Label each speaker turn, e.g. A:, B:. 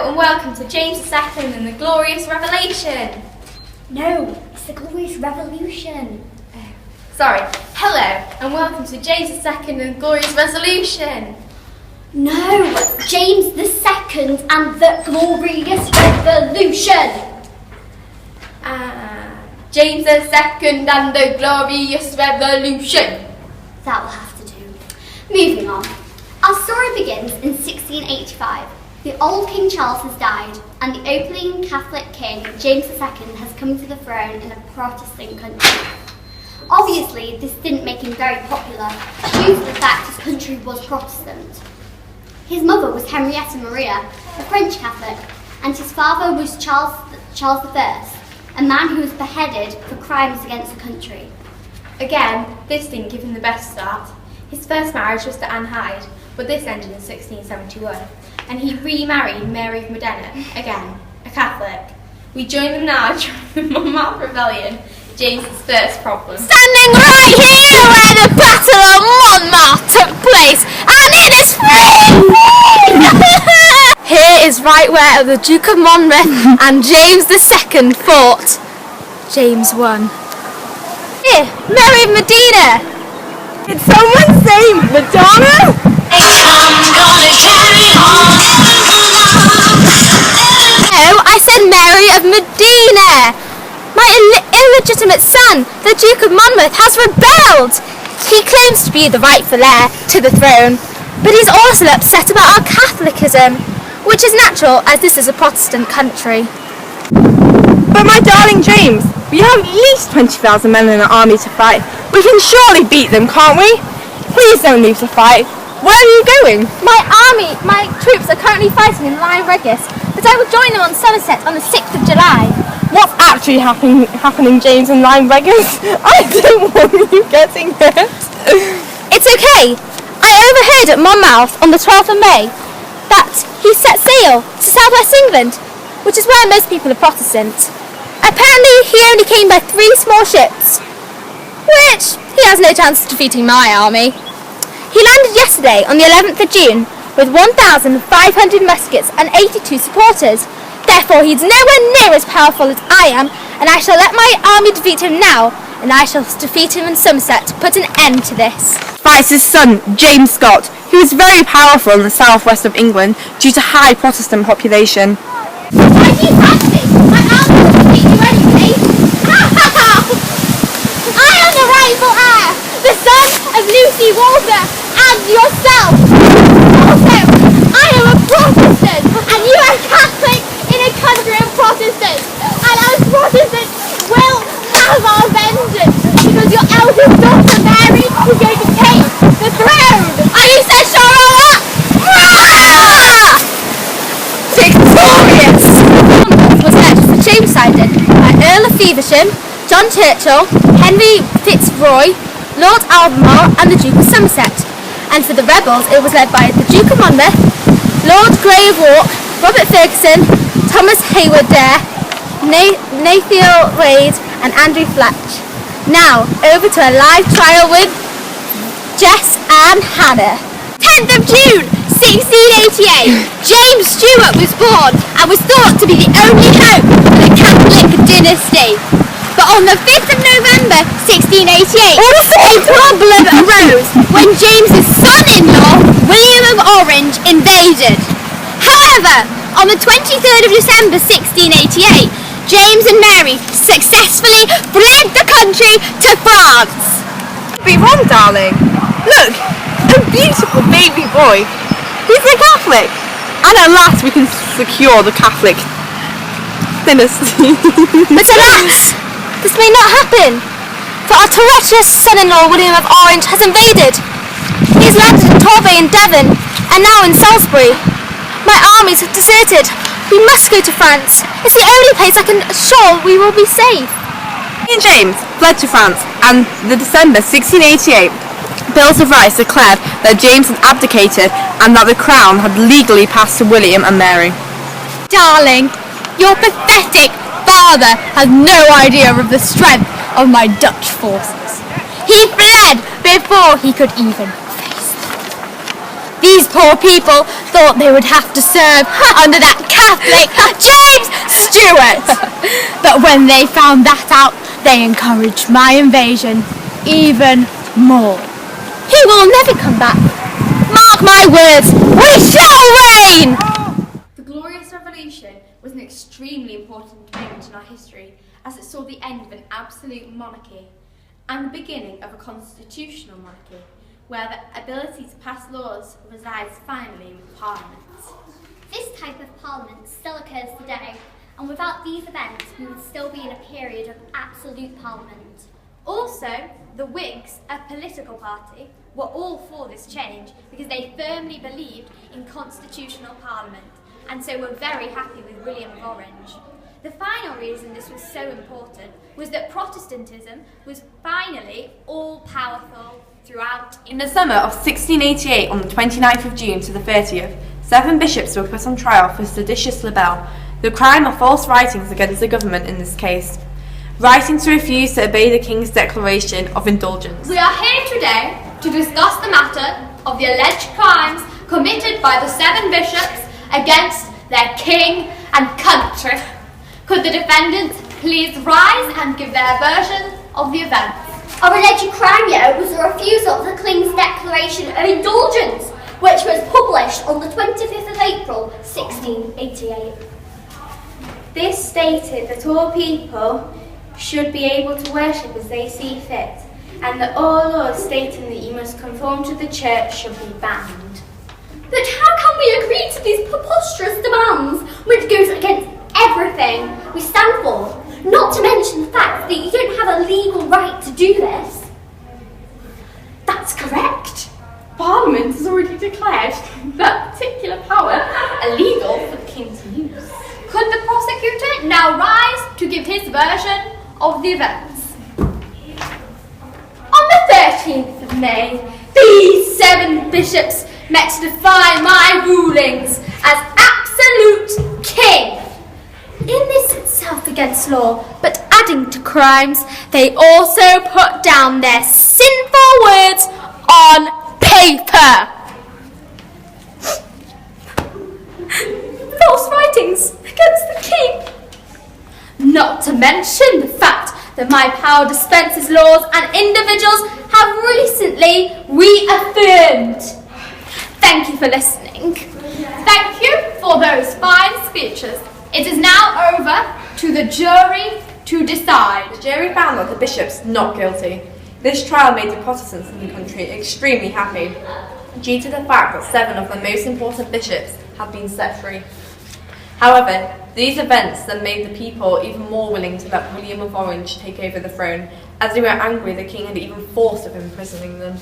A: Hello and welcome to James II and the Glorious Revelation.
B: No, it's the Glorious Revolution.
A: Sorry. Hello and welcome to James II and the Glorious Resolution.
B: No, James II and the Glorious Revolution.
A: James II and the Glorious Revolution.
B: That will have to do. Moving on. Our story begins in 1685. The old King Charles has died, and the opening Catholic king, James II, has come to the throne in a Protestant country. Obviously, this didn't make him very popular, due to the fact his country was Protestant. His mother was Henrietta Maria, a French Catholic, and his father was Charles I, a man who was beheaded for crimes against the country.
A: Again, this didn't give him the best start. His first marriage was to Anne Hyde, but this ended in 1671, and he remarried Mary of Modena, again, a Catholic. We join them now during the Monmouth Rebellion, James's first problem.
C: Standing right here where the Battle of Monmouth took place, and it is free! Here is right where the Duke of Monmouth and James II fought. James won. Here, Mary of Modena!
D: Did someone say Madonna?
C: I'm gonna carry on. No, I said Mary of Modena! My illegitimate son, the Duke of Monmouth, has rebelled! He claims to be the rightful heir to the throne, but he's also upset about our Catholicism, which is natural as this is a Protestant country.
D: But my darling James, we have at least 20,000 men in an army to fight. We can surely beat them, can't we? Please don't leave the fight. Where are you going?
C: My troops are currently fighting in Lyme Regis, but I will join them on Somerset on the 6th of July.
D: What's actually happening, James, in Lyme Regis? I don't want you getting hurt.
C: It's okay. I overheard at Monmouth on the 12th of May that he set sail to southwest England, which is where most people are Protestant. Apparently he only came by 3 small ships, which he has no chance of defeating my army. He landed yesterday on the 11th of June with 1,500 muskets and 82 supporters. Therefore he's nowhere near as powerful as I am, and I shall let my army defeat him now, and I shall defeat him in Somerset to put an end to this.
D: Fights his son, James Scott, who is very powerful in the southwest of England due to high Protestant population.
C: Why do you fight me? My army will defeat you anyway. I am the rightful heir, the son of Lucy Walter and yourself. Also, I am a Protestant, and you are Catholic in a country of Protestants, and as Protestants will have our vengeance because your eldest daughter Mary is going to take the throne. Are you so sure of that?
D: Victorious!
C: Monmouth was led for Jamesided by Earl of Feversham, John Churchill, Henry Fitzroy, Lord Albemarle and the Duke of Somerset, and for the rebels it was led by the Duke of Monmouth, Lord Grey of Wark, Robert Ferguson, Thomas Hayward Dare, Nathiel Wade and Andrew Fletch. Now over to a live trial with Jess and Hannah.
E: 10th of June 1688, James Stuart was born and was thought to be the only hope for the Catholic dynasty. But on the 5th of November 1688, a problem arose when James's son-in-law, William of Orange, invaded. However, on the 23rd of December 1688, James and Mary successfully fled the country to France.
D: Be wrong, darling. Look, a beautiful baby boy. He's a Catholic. And at last we can secure the Catholic dynasty.
C: But alas, this may not happen, for our treacherous son-in-law William of Orange has invaded. He has landed in Torbay in Devon, and now in Salisbury. My armies have deserted. We must go to France. It's the only place I can assure we will be safe.
D: King James fled to France, and the December 1688 Bills of Rights declared that James had abdicated and that the crown had legally passed to William and Mary.
E: Darling, your pathetic father has no idea of the strength of my Dutch forces. He fled before he could even face them.
C: These poor people thought they would have to serve under that Catholic James Stewart. But when they found that out, they encouraged my invasion even more. He will never come back. Mark my words, we shall reign!
A: The Glorious Revolution was an extremely important moment in our history, as it saw the end of an absolute monarchy and the beginning of a constitutional monarchy, where the ability to pass laws resides finally with Parliament.
B: This type of Parliament still occurs today, and without these events we would still be in a period of absolute Parliament.
A: Also, the Whigs, a political party, were all for this change because they firmly believed in constitutional Parliament and so were very happy with William of Orange. The final reason this was so important was that Protestantism was finally all-powerful throughout
D: In the summer of 1688, on the 29th of June to the 30th, 7 bishops were put on trial for seditious libel, the crime of false writings against the government in this case, writing to refuse to obey the King's declaration of indulgence.
A: We are here today to discuss the matter of the alleged crimes committed by the 7 bishops against their king and country. Could the defendants please rise and give their version of the events?
B: Our alleged crime here was the refusal of the King's Declaration of Indulgence, which was published on the 25th of April 1688.
A: This stated that all people should be able to worship as they see fit, and that all laws stating that you must conform to the church should be banned.
B: But how can we agree to these preposterous demands, which goes against everything we stand for, not to mention the fact that you don't have a legal right to do this?
A: That's correct. Parliament has already declared that particular power illegal for the king to use. Could the prosecutor now rise to give his version of the events? On the 13th of May, these 7 bishops met to defy my rulings as absolute king. In this itself against law, but adding to crimes, they also put down their sinful words on paper. False writings against the king. Not to mention the fact that my power dispenses laws and individuals have recently reaffirmed. Thank you for listening. Thank you for those fine speeches. It is now over to the jury to decide.
D: The jury found that the bishops not guilty. This trial made the Protestants in the country extremely happy, due to the fact that 7 of the most important bishops had been set free. However, these events then made the people even more willing to let William of Orange take over the throne, as they were angry the king had even thought of imprisoning them.